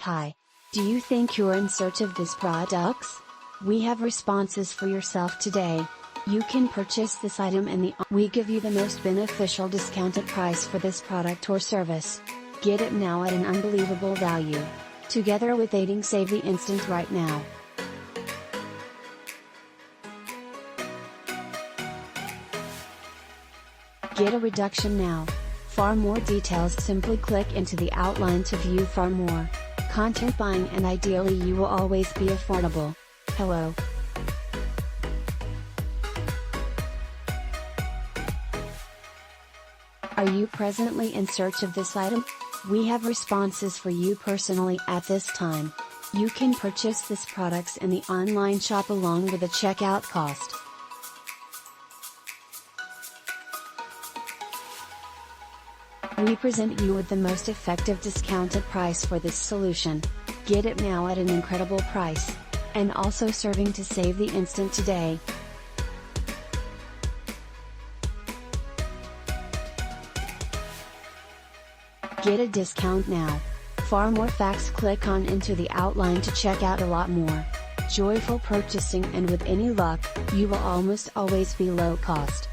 Hi. Do you think you're in search of these products? We have responses for yourself today. You can purchase this item we give you the most beneficial discounted price for this product or service. Get it now at an unbelievable value. Together with aiding Save the Instant right now. Get a reduction now. For more details, simply click into the outline to view far more. Content buying, and ideally you will always be affordable. Hello. Are you presently in search of this item? We have responses for you personally at this time. You can purchase this products in the online shop along with a checkout cost. We present you with the most effective discounted price for this solution. Get it now at an incredible price. And also serving to save the instant today. Get a discount now. For more facts, click on into the outline to check out a lot more. Joyful purchasing, and with any luck, you will almost always be low cost.